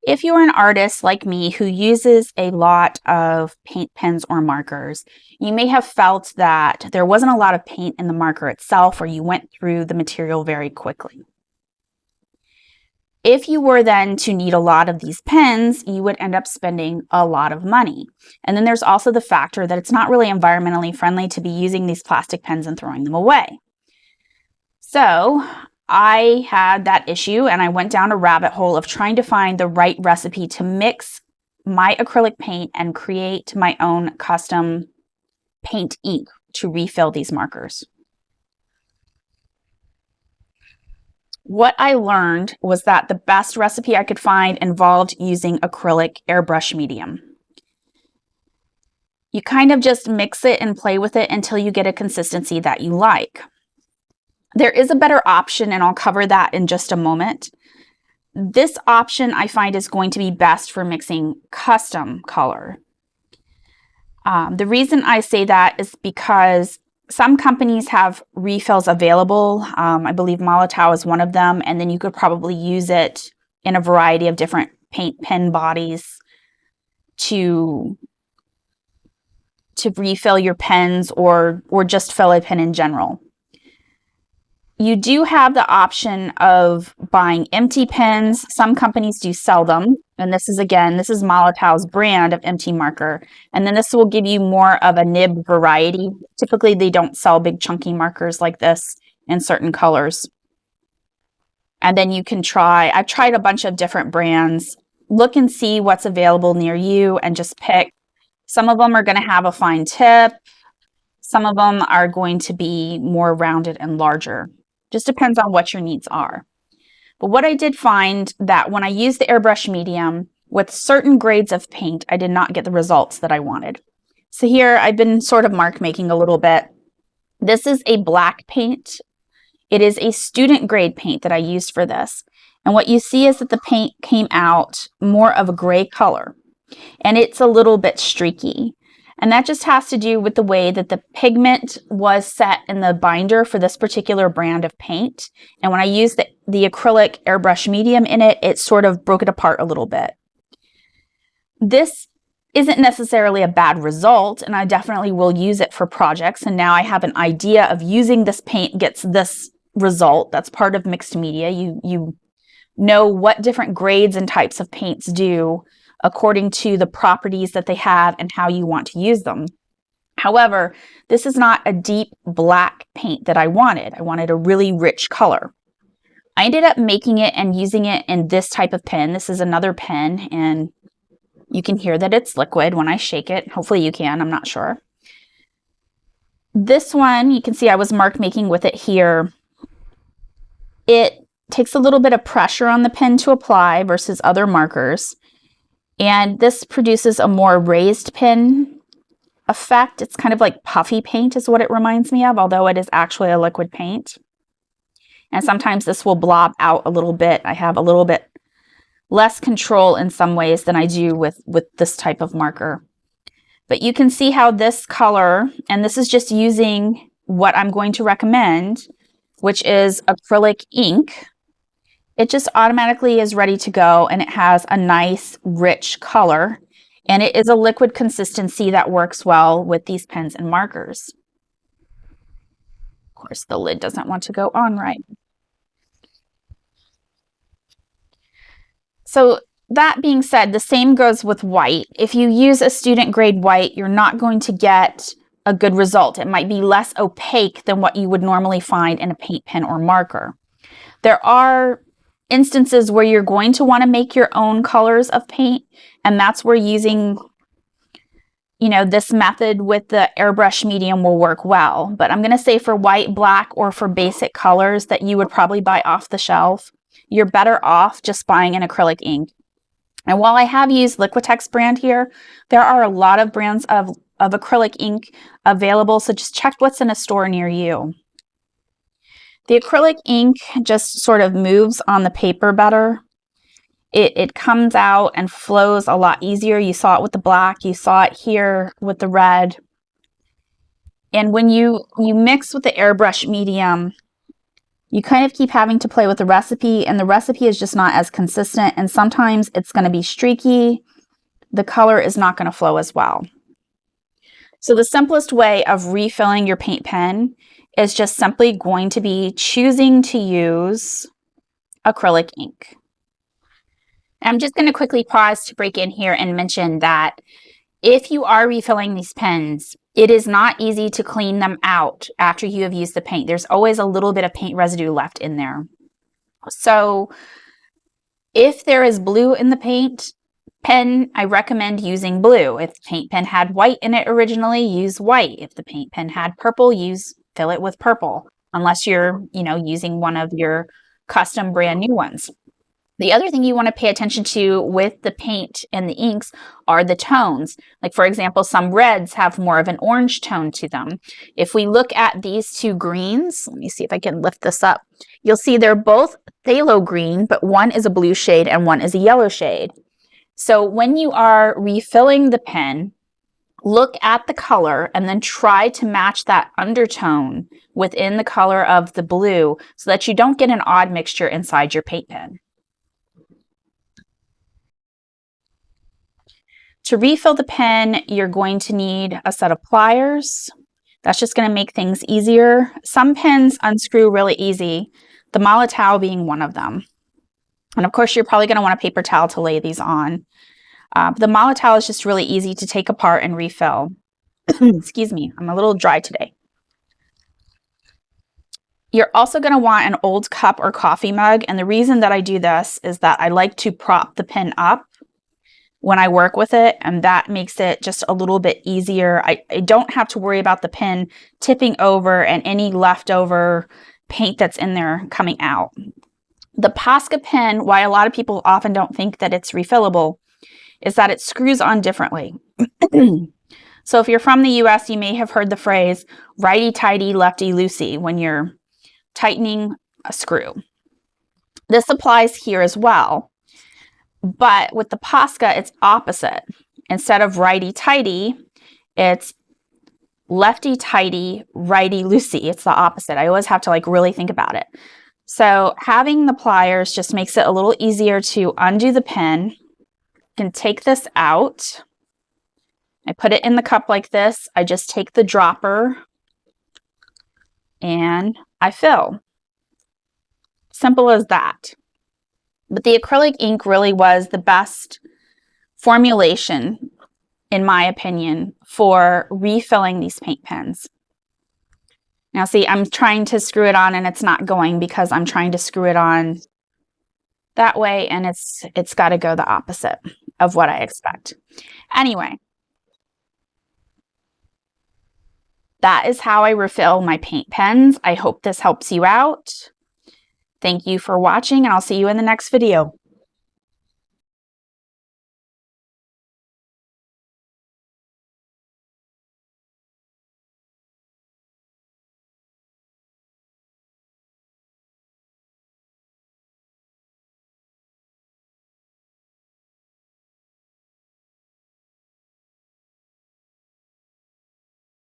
If you're an artist like me who uses a lot of paint pens or markers, you may have felt that there wasn't a lot of paint in the marker itself, or you went through the material very quickly. If you were then to need a lot of these pens, you would end up spending a lot of money. And then there's also the factor that it's not really environmentally friendly to be using these plastic pens and throwing them away. So I had that issue and I went down a rabbit hole of trying to find the right recipe to mix my acrylic paint and create my own custom paint ink to refill these markers. What I learned was that the best recipe I could find involved using acrylic airbrush medium. You kind of just mix it and play with it until you get a consistency that you like. There is a better option, and I'll cover that in just a moment. This option I find is going to be best for mixing custom color. The reason I say that is because some companies have refills available. I believe Molotow is one of them, and then you could probably use it in a variety of different paint pen bodies to refill your pens or just fill a pen in general. You do have the option of buying empty pens. Some companies do sell them. And this is Molotow's brand of empty marker. And then this will give you more of a nib variety. Typically, they don't sell big chunky markers like this in certain colors. And then you can I've tried a bunch of different brands. Look and see what's available near you and just pick. Some of them are going to have a fine tip. Some of them are going to be more rounded and larger. Just depends on what your needs are. But what I did find that when I used the airbrush medium with certain grades of paint, I did not get the results that I wanted. So here I've been sort of mark making a little bit. This is a black paint. It is a student grade paint that I used for this. And what you see is that the paint came out more of a gray color, and it's a little bit streaky. And that just has to do with the way that the pigment was set in the binder for this particular brand of paint. And when I used the acrylic airbrush medium in it, it sort of broke it apart a little bit. This isn't necessarily a bad result, and I definitely will use it for projects. And now I have an idea of using this paint gets this result. That's part of mixed media. You know what different grades and types of paints do according to the properties that they have and how you want to use them. However, this is not a deep black paint that I wanted. I wanted a really rich color. I ended up making it and using it in this type of pen. This is another pen, and you can hear that it's liquid when I shake it. Hopefully you can, I'm not sure. This one, you can see I was mark making with it here. It takes a little bit of pressure on the pen to apply versus other markers. And this produces a more raised pen effect. It's kind of like puffy paint is what it reminds me of, although it is actually a liquid paint. And sometimes this will blob out a little bit. I have a little bit less control in some ways than I do with this type of marker. But you can see how this color, and this is just using what I'm going to recommend, which is acrylic ink. It just automatically is ready to go, and it has a nice rich color, and it is a liquid consistency that works well with these pens and markers. Of course, the lid doesn't want to go on right. So that being said, the same goes with white. If you use a student grade white, you're not going to get a good result. It might be less opaque than what you would normally find in a paint pen or marker. There are instances where you're going to want to make your own colors of paint, and that's where using this method with the airbrush medium will work well. But I'm going to say for white, black, or for basic colors that you would probably buy off the shelf, you're better off just buying an acrylic ink. And while I have used Liquitex brand here, there are a lot of brands of acrylic ink available, so just check what's in a store near you. The acrylic ink just sort of moves on the paper better. It comes out and flows a lot easier. You saw it with the black, you saw it here with the red. And when you mix with the airbrush medium, You kind of keep having to play with the recipe, and the recipe is just not as consistent, and sometimes it's going to be streaky. The color is not going to flow as well. So the simplest way of refilling your paint pen is just simply going to be choosing to use acrylic ink. I'm just going to quickly pause to break in here and mention that if you are refilling these pens, it is not easy to clean them out after you have used the paint. There's always a little bit of paint residue left in there. So if there is blue in the paint pen, I recommend using blue. If the paint pen had white in it originally, use white. If the paint pen had purple, fill it with purple, unless you're, using one of your custom brand new ones. The other thing you want to pay attention to with the paint and the inks are the tones. Like, for example, some reds have more of an orange tone to them. If we look at these two greens, let me see if I can lift this up. You'll see they're both phthalo green, but one is a blue shade and one is a yellow shade. So when you are refilling the pen, look at the color and then try to match that undertone within the color of the blue so that you don't get an odd mixture inside your paint pen. To refill the pen, you're going to need a set of pliers. That's just going to make things easier. Some pens unscrew really easy, the Molotow being one of them. And of course, you're probably going to want a paper towel to lay these on. The Molotow is just really easy to take apart and refill. Excuse me, I'm a little dry today. You're also going to want an old cup or coffee mug. And the reason that I do this is that I like to prop the pen up when I work with it, and that makes it just a little bit easier. I don't have to worry about the pen tipping over and any leftover paint that's in there coming out. The Posca pen, why a lot of people often don't think that it's refillable, is that it screws on differently. So if you're from the US, you may have heard the phrase righty-tighty, lefty-loosey when you're tightening a screw. This applies here as well. But with the Posca, it's opposite. Instead of righty-tighty, it's lefty-tighty, righty-loosey. It's the opposite. I always have to really think about it. So having the pliers just makes it a little easier to undo the pen. You can take this out. I put it in the cup like this. I just take the dropper and I fill. Simple as that. But the acrylic ink really was the best formulation, in my opinion, for refilling these paint pens. Now see, I'm trying to screw it on and it's not going because I'm trying to screw it on that way, and it's got to go the opposite of what I expect. Anyway, that is how I refill my paint pens. I hope this helps you out. Thank you for watching, and I'll see you in the next video.